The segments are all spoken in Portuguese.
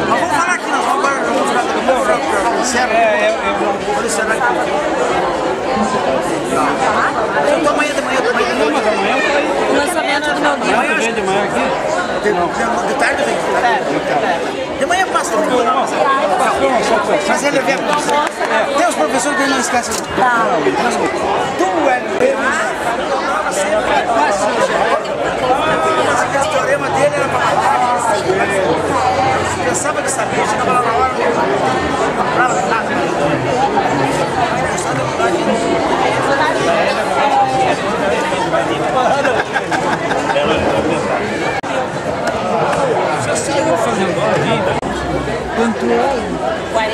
vamos falar aqui, nós vamos agora então amanhã de manhã. O lançamento do meu livro. Vem de manhã aqui? De tarde vem? De manhã passa também. Mas ele vem. Tem os professores que ele não esquece. Tu é o teorema dele era para matar. Pensava que sabia, chegava lá na hora. Quanto é? 40.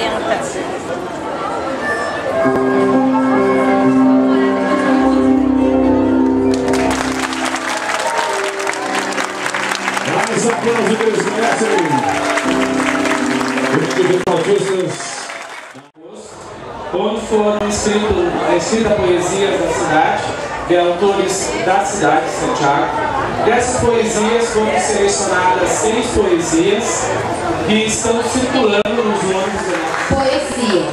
Mais aplausos que eles merecem. Onde foram escritas poesias da cidade, de autores da cidade de Santiago. Dessas poesias foram selecionadas 6 poesias que estão circulando nos ônibus. Poesia.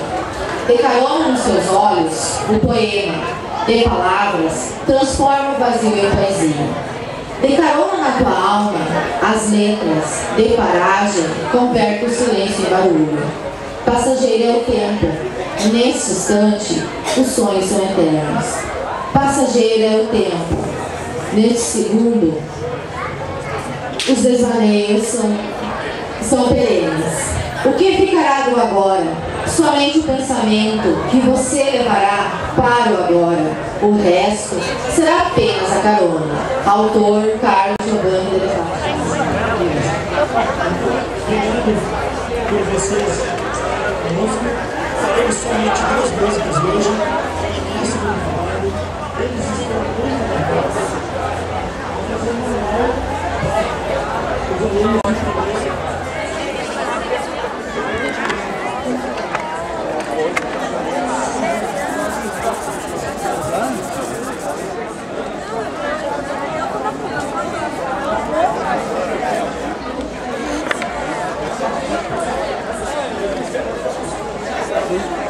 De carona nos seus olhos, o poema, de palavras, transforma o vazio em poesia. De carona na tua alma, as letras, de paragem, converte o silêncio em barulho. Passageiro é o tempo, nesse instante, os sonhos são eternos. Passageiro é o tempo, neste segundo, os desvaneios são perenes. O que ficará do agora? Somente o pensamento que você levará para o agora. O resto será apenas a carona. Autor Carlos Giovanni de Levato. Obrigado por vocês conosco. Faremos somente 2 músicas hoje. Início do trabalho. Eles estão muito legados. Os alunos de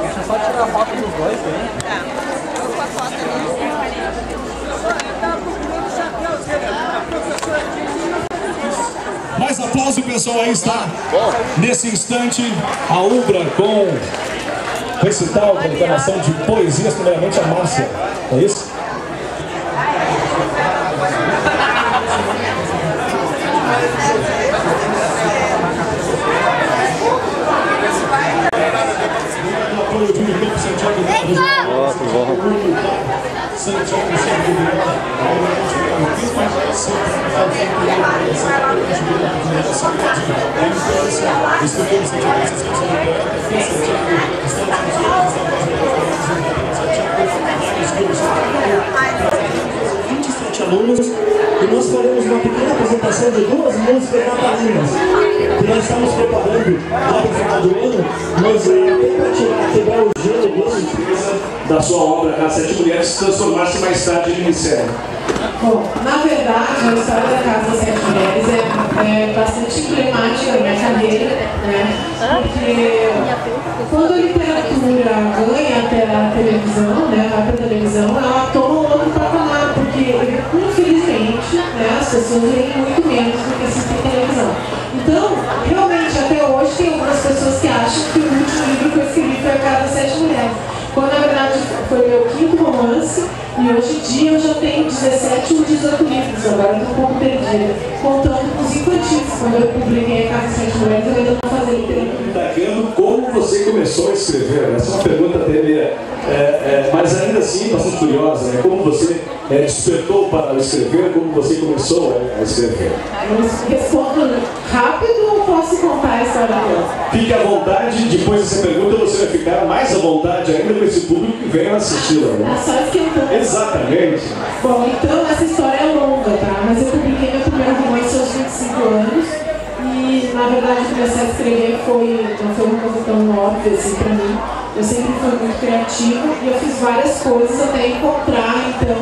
Deixa eu só tirar a foto dos dois, hein? Tá. Vou com a foto ali. mais aplauso, pessoal, aí está. Nesse instante, a Ubra com recital, com declamação de poesias, primeiramente a Márcia. É isso? Alunos, e nós faremos uma pequena apresentação de 2 músicas natalinas que nós estamos preparando lá para o final do ano, mas até para quebrar o gelo da sua obra, Casa 7 Mulheres, se transformasse mais tarde em minissérie. Bom, na verdade, a história da Casa 7 Mulheres é bastante emblemática da minha carreira, né? Porque quando a literatura ganha pela televisão, né, vai para a televisão, ela toma um outro patamar, porque infelizmente, né, as pessoas leem muito menos do que assistem televisão. Então, realmente, até hoje tem algumas pessoas que acham que o último livro que eu escrevi foi a Casa 7 Mulheres, quando na verdade foi meu 5º romance. E hoje em dia eu já tenho 17 ou 18 livros, agora estou um pouco perdida, contando com os infantis. Quando eu publiquei a Casa 7 Mulheres, eu ainda não fazia literatura. Destacando como você começou a escrever, essa é uma pergunta até mas ainda assim bastante curiosa, né? Como você despertou para escrever, como você começou a escrever? Eu respondo rápido ou posso contar a história dela? Fique à vontade, depois dessa pergunta você vai ficar mais à vontade ainda com esse público que vem assisti-la, né? Só esquentando. Exatamente. Bom, então essa história é longa, tá? Mas eu publiquei meu primeiro romance aos 25 anos e, na verdade, começar a escrever não foi uma coisa tão óbvia assim pra mim. eu sempre fui muito criativa e eu fiz várias coisas até encontrar, então,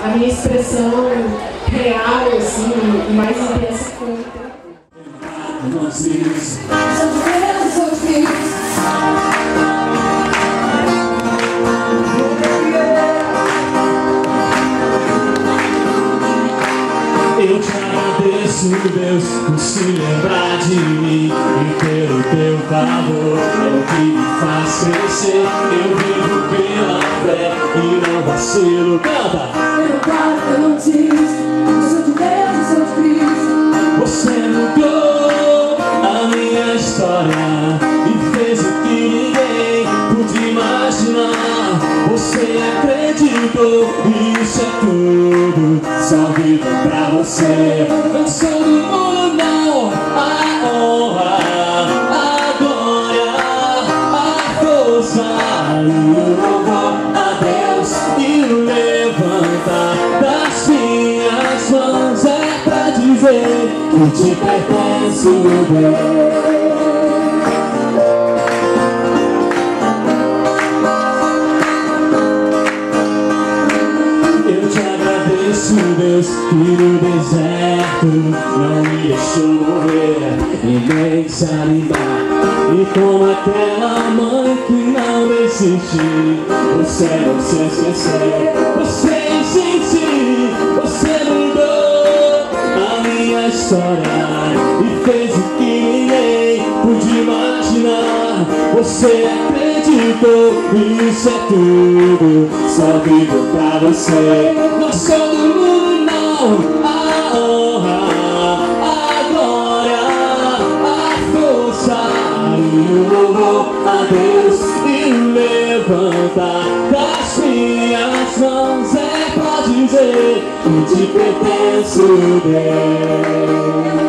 a minha expressão real, assim, e mais intensa que foi a literatura. Eu te agradeço, Deus, por se lembrar de mim e pelo teu favor. É o que me faz crescer. Eu vivo pela fé e não vacilo. Canta! Eu não paro, eu não desisto. Eu sou de Deus, eu sou de Cristo. Você mudou a minha história e fez o que ninguém podia imaginar. Você acreditou e isso é tudo, só vivo pra você. Não sou do mundo não, a honra, a glória, a força e o louvor a Deus e o levantar das minhas mãos é pra dizer que te pertence o bem. Deus que no deserto não me deixou morrer e nem desanimar. E como aquela mãe que não desistiu, você não se esqueceu. Você insistiu, você mudou a minha história e fez o que ninguém podia imaginar. Você acreditou e isso é tudo, só vivo pra você. Não sou do mundo não, a honra, a glória, a força e o louvor a Deus e o levantar das minhas mãos é pra dizer que te pertence o Deus.